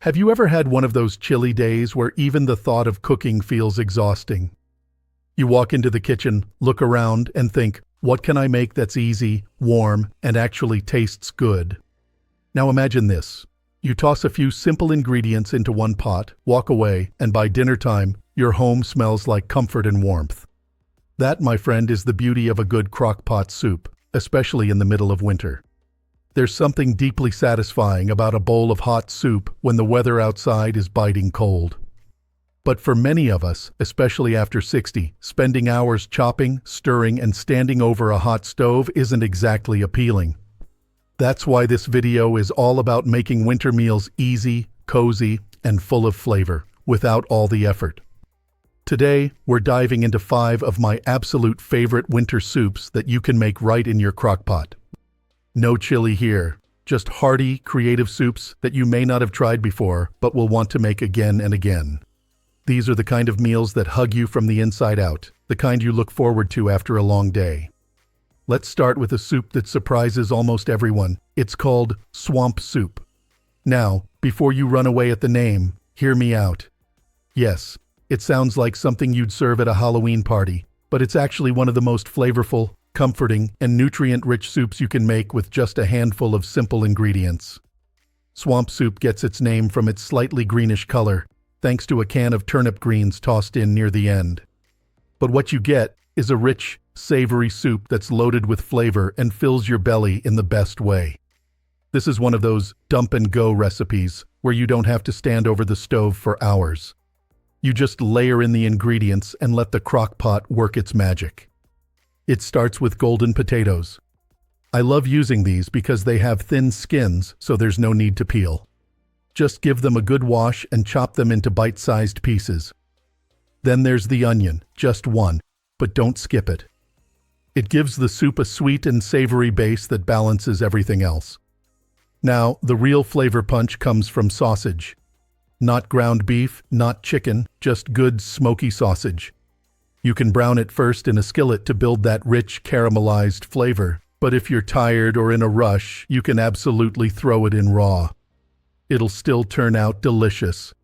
Have you ever had one of those chilly days where even the thought of cooking feels exhausting? You walk into the kitchen, look around, and think, what can I make that's easy, warm, and actually tastes good? Now imagine this. You toss a few simple ingredients into one pot, walk away, and by dinner time, your home smells like comfort and warmth. That, my friend, is the beauty of a good crock-pot soup, especially in the middle of winter. There's something deeply satisfying about a bowl of hot soup when the weather outside is biting cold. But for many of us, especially after 60, spending hours chopping, stirring, and standing over a hot stove isn't exactly appealing. That's why this video is all about making winter meals easy, cozy, and full of flavor, without all the effort. Today, we're diving into 5 of my absolute favorite winter soups that you can make right in your crock-pot. No chili here, just hearty, creative soups that you may not have tried before, but will want to make again and again. These are the kind of meals that hug you from the inside out, the kind you look forward to after a long day. Let's start with a soup that surprises almost everyone. It's called swamp soup. Now, before you run away at the name, hear me out. Yes, it sounds like something you'd serve at a Halloween party, but it's actually one of the most flavorful, comforting, and nutrient-rich soups you can make with just a handful of simple ingredients. Swamp soup gets its name from its slightly greenish color, thanks to a can of turnip greens tossed in near the end. But what you get is a rich, savory soup that's loaded with flavor and fills your belly in the best way. This is one of those dump-and-go recipes where you don't have to stand over the stove for hours. You just layer in the ingredients and let the crock pot work its magic. It starts with golden potatoes. I love using these because they have thin skins, so there's no need to peel. Just give them a good wash and chop them into bite-sized pieces. Then there's the onion, just one, but don't skip it. It gives the soup a sweet and savory base that balances everything else. Now, the real flavor punch comes from sausage. Not ground beef, not chicken, just good smoky sausage. You can brown it first in a skillet to build that rich caramelized flavor, but if you're tired or in a rush, you can absolutely throw it in raw. It'll still turn out delicious.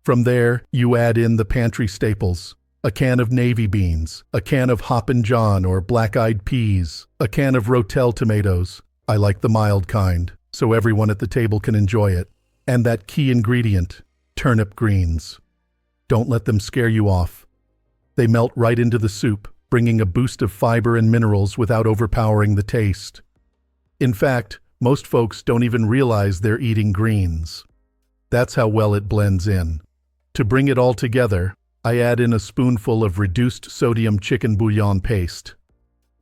From there, you add in the pantry staples. A can of navy beans, a can of Hoppin' John or black-eyed peas, a can of Rotel tomatoes. I like the mild kind, so everyone at the table can enjoy it. And that key ingredient, turnip greens. Don't let them scare you off. They melt right into the soup, bringing a boost of fiber and minerals without overpowering the taste. In fact, most folks don't even realize they're eating greens. That's how well it blends in. To bring it all together, I add in a spoonful of reduced sodium chicken bouillon paste.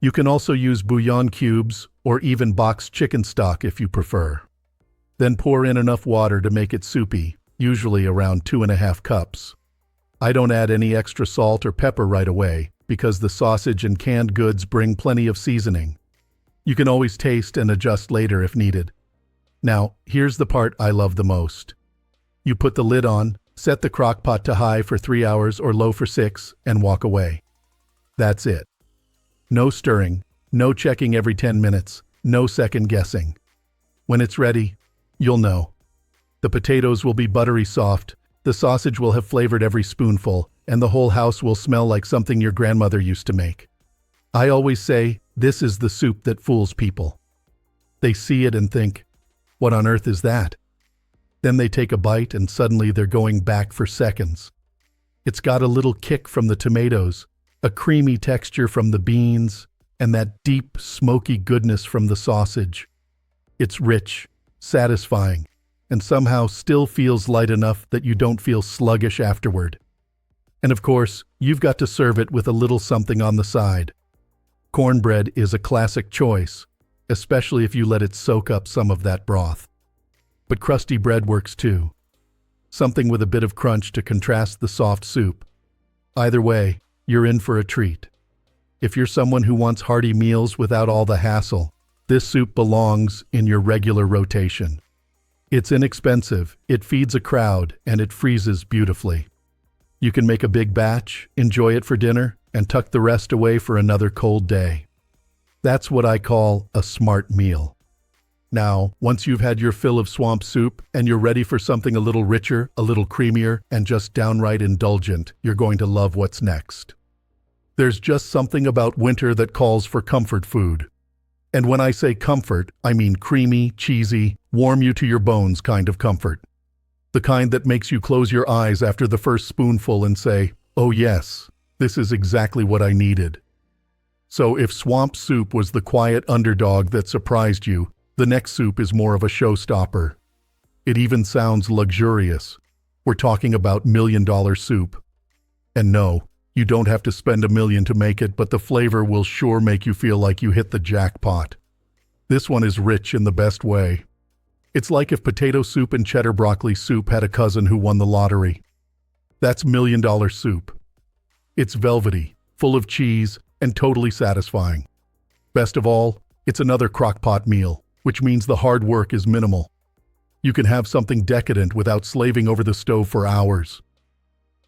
You can also use bouillon cubes or even boxed chicken stock if you prefer. Then pour in enough water to make it soupy, usually around 2.5 cups. I don't add any extra salt or pepper right away because the sausage and canned goods bring plenty of seasoning. You can always taste and adjust later if needed. Now, here's the part I love the most. You put the lid on, set the crock pot to high for 3 hours or low for 6, and walk away. That's it. No stirring, no checking every 10 minutes, no second guessing. When it's ready, you'll know. The potatoes will be buttery soft, the sausage will have flavored every spoonful, and the whole house will smell like something your grandmother used to make. I always say, this is the soup that fools people. They see it and think, what on earth is that? Then they take a bite and suddenly they're going back for seconds. It's got a little kick from the tomatoes, a creamy texture from the beans, and that deep, smoky goodness from the sausage. It's rich, satisfying, and somehow still feels light enough that you don't feel sluggish afterward. And of course, you've got to serve it with a little something on the side. Cornbread is a classic choice, especially if you let it soak up some of that broth. But crusty bread works too. Something with a bit of crunch to contrast the soft soup. Either way, you're in for a treat. If you're someone who wants hearty meals without all the hassle, this soup belongs in your regular rotation. It's inexpensive, it feeds a crowd, and it freezes beautifully. You can make a big batch, enjoy it for dinner, and tuck the rest away for another cold day. That's what I call a smart meal. Now, once you've had your fill of swamp soup and you're ready for something a little richer, a little creamier, and just downright indulgent, you're going to love what's next. There's just something about winter that calls for comfort food. And when I say comfort, I mean creamy, cheesy, warm you to your bones kind of comfort. The kind that makes you close your eyes after the first spoonful and say, "Oh yes, this is exactly what I needed." So if swamp soup was the quiet underdog that surprised you, the next soup is more of a showstopper. It even sounds luxurious. We're talking about $1,000,000 soup. And no, you don't have to spend $1 million to make it, but the flavor will sure make you feel like you hit the jackpot. This one is rich in the best way. It's like if potato soup and cheddar broccoli soup had a cousin who won the lottery. That's $1,000,000 soup. It's velvety, full of cheese, and totally satisfying. Best of all, it's another crock-pot meal, which means the hard work is minimal. You can have something decadent without slaving over the stove for hours.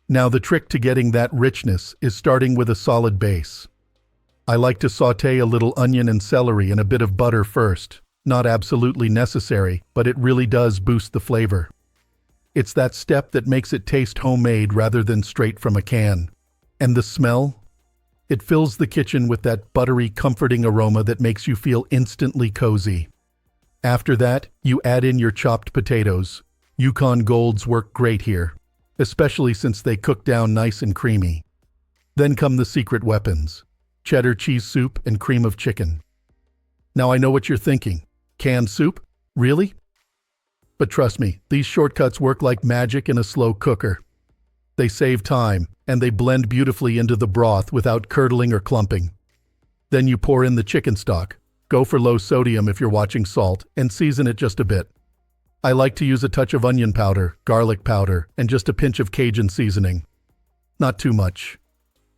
Now the trick to getting that richness is starting with a solid base. I like to sauté a little onion and celery in a bit of butter first. Not absolutely necessary, but it really does boost the flavor. It's that step that makes it taste homemade rather than straight from a can. And the smell? It fills the kitchen with that buttery, comforting aroma that makes you feel instantly cozy. After that, you add in your chopped potatoes. Yukon Golds work great here, especially since they cook down nice and creamy. Then come the secret weapons: cheddar cheese soup and cream of chicken. Now I know what you're thinking. Canned soup? Really? But trust me, these shortcuts work like magic in a slow cooker. They save time, and they blend beautifully into the broth without curdling or clumping. Then you pour in the chicken stock. Go for low sodium if you're watching salt, and season it just a bit. I like to use a touch of onion powder, garlic powder, and just a pinch of Cajun seasoning. Not too much.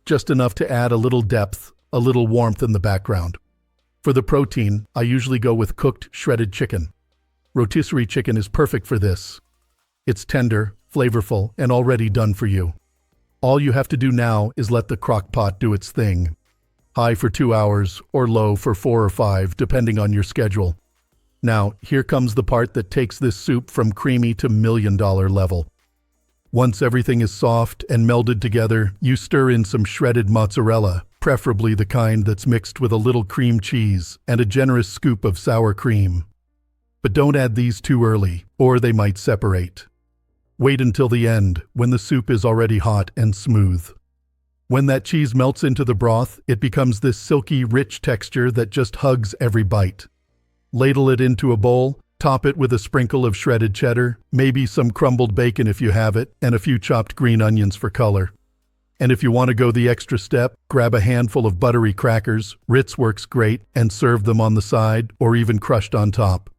Just enough to add a little depth, a little warmth in the background. For the protein, I usually go with cooked, shredded chicken. Rotisserie chicken is perfect for this. It's tender, flavorful, and already done for you. All you have to do now is let the crock-pot do its thing. High for 2 hours, or low for 4 or 5, depending on your schedule. Now, here comes the part that takes this soup from creamy to $1,000,000 level. Once everything is soft and melded together, you stir in some shredded mozzarella, preferably the kind that's mixed with a little cream cheese and a generous scoop of sour cream. But don't add these too early, or they might separate. Wait until the end, when the soup is already hot and smooth. When that cheese melts into the broth, it becomes this silky, rich texture that just hugs every bite. Ladle it into a bowl, top it with a sprinkle of shredded cheddar, maybe some crumbled bacon if you have it, and a few chopped green onions for color. And if you want to go the extra step, grab a handful of buttery crackers, Ritz works great, and serve them on the side or even crushed on top.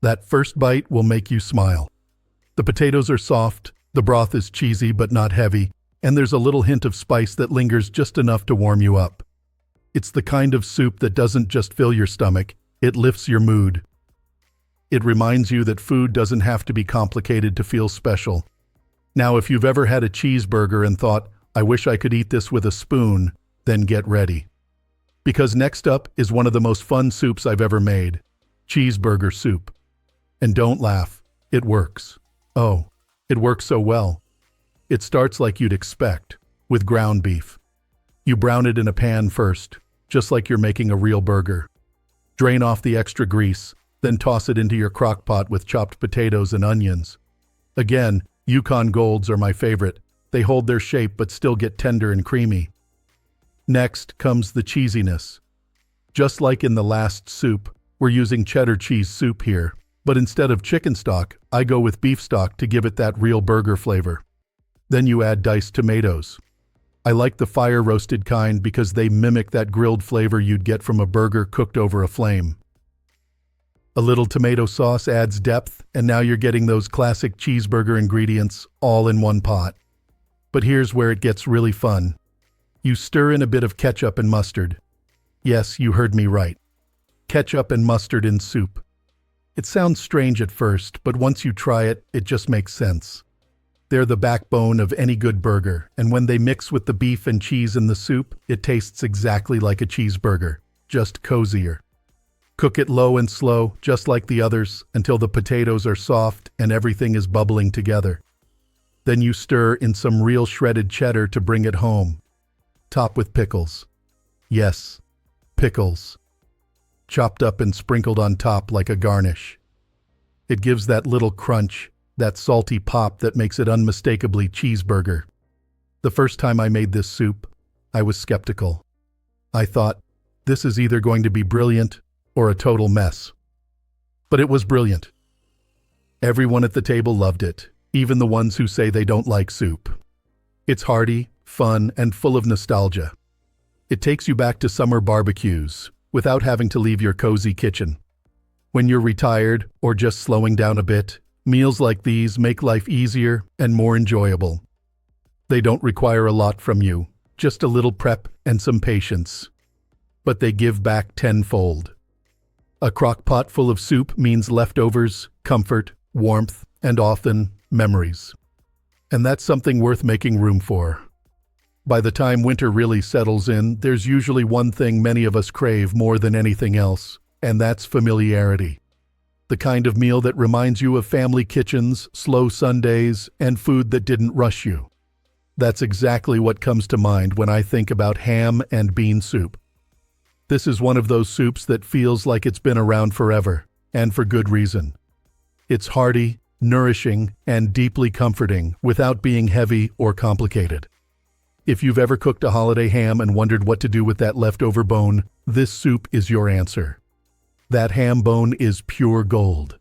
That first bite will make you smile. The potatoes are soft, the broth is cheesy but not heavy, and there's a little hint of spice that lingers just enough to warm you up. It's the kind of soup that doesn't just fill your stomach, it lifts your mood. It reminds you that food doesn't have to be complicated to feel special. Now, if you've ever had a cheeseburger and thought, "I wish I could eat this with a spoon," then get ready. Because next up is one of the most fun soups I've ever made: Cheeseburger Soup. And don't laugh, it works. Oh, it works so well. It starts like you'd expect, with ground beef. You brown it in a pan first, just like you're making a real burger. Drain off the extra grease, then toss it into your crock pot with chopped potatoes and onions. Again, Yukon Golds are my favorite. They hold their shape but still get tender and creamy. Next comes the cheesiness. Just like in the last soup, we're using cheddar cheese soup here. But instead of chicken stock, I go with beef stock to give it that real burger flavor. Then you add diced tomatoes. I like the fire-roasted kind because they mimic that grilled flavor you'd get from a burger cooked over a flame. A little tomato sauce adds depth, and now you're getting those classic cheeseburger ingredients all in one pot. But here's where it gets really fun. You stir in a bit of ketchup and mustard. Yes, you heard me right. Ketchup and mustard in soup. It sounds strange at first, but once you try it, it just makes sense. They're the backbone of any good burger, and when they mix with the beef and cheese in the soup, it tastes exactly like a cheeseburger, just cozier. Cook it low and slow, just like the others, until the potatoes are soft and everything is bubbling together. Then you stir in some real shredded cheddar to bring it home. Top with pickles. Yes, pickles. Chopped up and sprinkled on top like a garnish. It gives that little crunch, that salty pop that makes it unmistakably cheeseburger. The first time I made this soup, I was skeptical. I thought, this is either going to be brilliant or a total mess. But it was brilliant. Everyone at the table loved it, even the ones who say they don't like soup. It's hearty, fun, and full of nostalgia. It takes you back to summer barbecues, without having to leave your cozy kitchen. When you're retired or just slowing down a bit, meals like these make life easier and more enjoyable. They don't require a lot from you, just a little prep and some patience. But they give back tenfold. A crock-pot full of soup means leftovers, comfort, warmth, and often memories. And that's something worth making room for. By the time winter really settles in, there's usually one thing many of us crave more than anything else, and that's familiarity. The kind of meal that reminds you of family kitchens, slow Sundays, and food that didn't rush you. That's exactly what comes to mind when I think about ham and bean soup. This is one of those soups that feels like it's been around forever, and for good reason. It's hearty, nourishing, and deeply comforting without being heavy or complicated. If you've ever cooked a holiday ham and wondered what to do with that leftover bone, this soup is your answer. That ham bone is pure gold.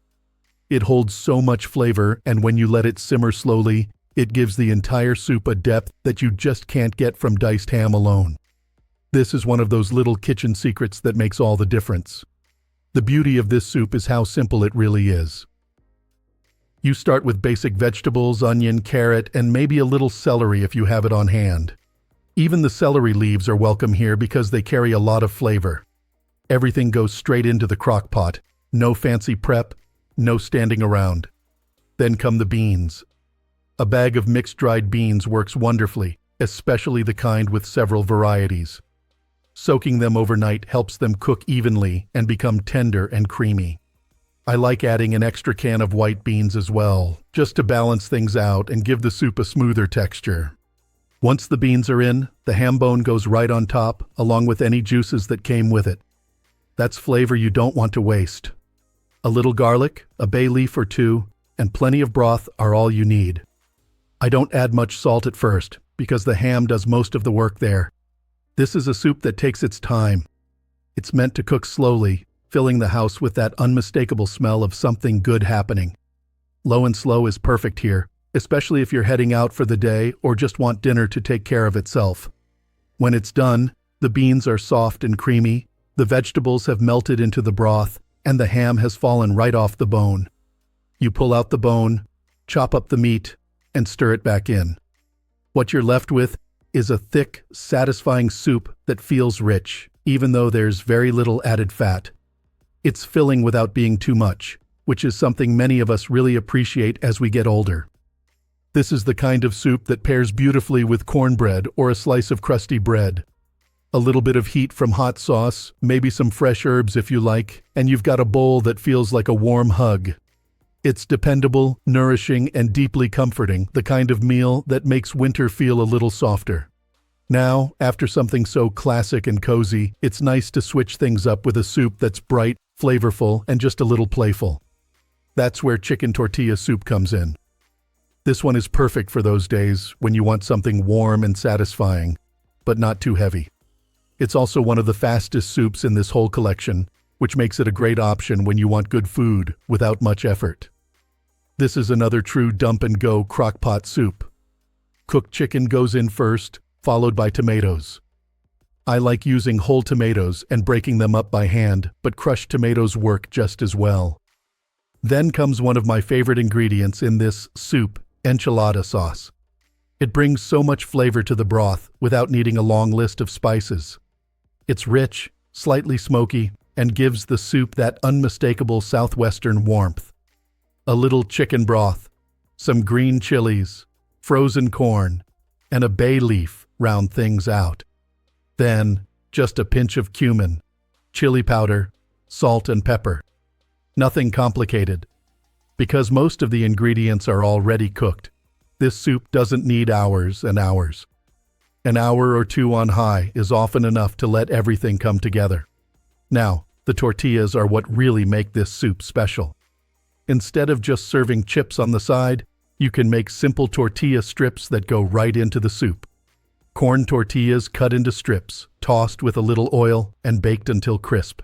It holds so much flavor, and when you let it simmer slowly, it gives the entire soup a depth that you just can't get from diced ham alone. This is one of those little kitchen secrets that makes all the difference. The beauty of this soup is how simple it really is. You start with basic vegetables, onion, carrot, and maybe a little celery if you have it on hand. Even the celery leaves are welcome here because they carry a lot of flavor. Everything goes straight into the crock pot. No fancy prep, no standing around. Then come the beans. A bag of mixed dried beans works wonderfully, especially the kind with several varieties. Soaking them overnight helps them cook evenly and become tender and creamy. I like adding an extra can of white beans as well, just to balance things out and give the soup a smoother texture. Once the beans are in, the ham bone goes right on top, along with any juices that came with it. That's flavor you don't want to waste. A little garlic, a bay leaf or two, and plenty of broth are all you need. I don't add much salt at first, because the ham does most of the work there. This is a soup that takes its time. It's meant to cook slowly, filling the house with that unmistakable smell of something good happening. Low and slow is perfect here, especially if you're heading out for the day or just want dinner to take care of itself. When it's done, the beans are soft and creamy, the vegetables have melted into the broth, and the ham has fallen right off the bone. You pull out the bone, chop up the meat, and stir it back in. What you're left with is a thick, satisfying soup that feels rich, even though there's very little added fat. It's filling without being too much, which is something many of us really appreciate as we get older. This is the kind of soup that pairs beautifully with cornbread or a slice of crusty bread. A little bit of heat from hot sauce, maybe some fresh herbs if you like, and you've got a bowl that feels like a warm hug. It's dependable, nourishing, and deeply comforting, the kind of meal that makes winter feel a little softer. Now, after something so classic and cozy, it's nice to switch things up with a soup that's bright, flavorful, and just a little playful. That's where chicken tortilla soup comes in. This one is perfect for those days when you want something warm and satisfying, but not too heavy. It's also one of the fastest soups in this whole collection, which makes it a great option when you want good food without much effort. This is another true dump-and-go crock-pot soup. Cooked chicken goes in first, followed by tomatoes. I like using whole tomatoes and breaking them up by hand, but crushed tomatoes work just as well. Then comes one of my favorite ingredients in this soup, enchilada sauce. It brings so much flavor to the broth without needing a long list of spices. It's rich, slightly smoky, and gives the soup that unmistakable southwestern warmth. A little chicken broth, some green chilies, frozen corn, and a bay leaf round things out. Then, just a pinch of cumin, chili powder, salt and pepper. Nothing complicated. Because most of the ingredients are already cooked, this soup doesn't need hours and hours. An hour or two on high is often enough to let everything come together. Now, the tortillas are what really make this soup special. Instead of just serving chips on the side, you can make simple tortilla strips that go right into the soup. Corn tortillas cut into strips, tossed with a little oil, and baked until crisp.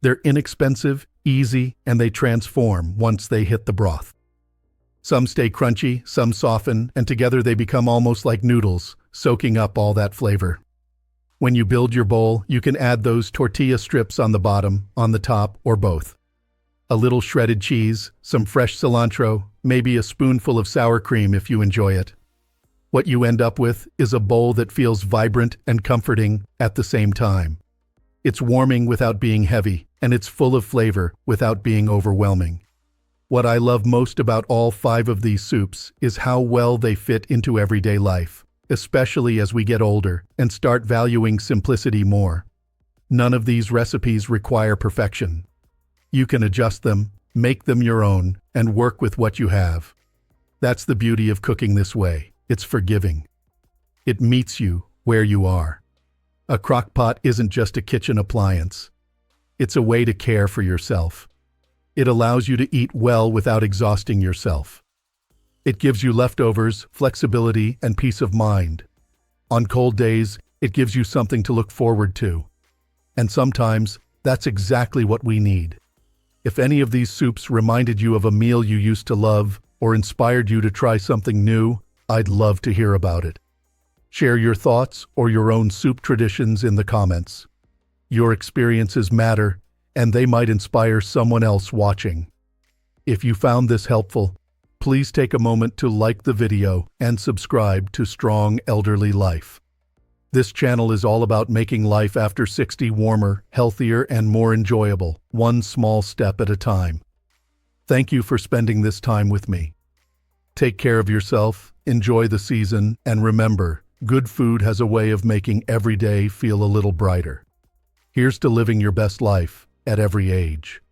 They're inexpensive, easy, and they transform once they hit the broth. Some stay crunchy, some soften, and together they become almost like noodles, soaking up all that flavor. When you build your bowl, you can add those tortilla strips on the bottom, on the top, or both. A little shredded cheese, some fresh cilantro, maybe a spoonful of sour cream if you enjoy it. What you end up with is a bowl that feels vibrant and comforting at the same time. It's warming without being heavy, and it's full of flavor without being overwhelming. What I love most about all 5 of these soups is how well they fit into everyday life, especially as we get older and start valuing simplicity more. None of these recipes require perfection. You can adjust them, make them your own, and work with what you have. That's the beauty of cooking this way. It's forgiving. It meets you where you are. A crock-pot isn't just a kitchen appliance. It's a way to care for yourself. It allows you to eat well without exhausting yourself. It gives you leftovers, flexibility, and peace of mind. On cold days, it gives you something to look forward to. And sometimes, that's exactly what we need. If any of these soups reminded you of a meal you used to love or inspired you to try something new, I'd love to hear about it. Share your thoughts or your own soup traditions in the comments. Your experiences matter, and they might inspire someone else watching. If you found this helpful, please take a moment to like the video and subscribe to Strong Elderly Life. This channel is all about making life after 60 warmer, healthier, and more enjoyable, one small step at a time. Thank you for spending this time with me. Take care of yourself, enjoy the season, and remember, good food has a way of making every day feel a little brighter. Here's to living your best life at every age.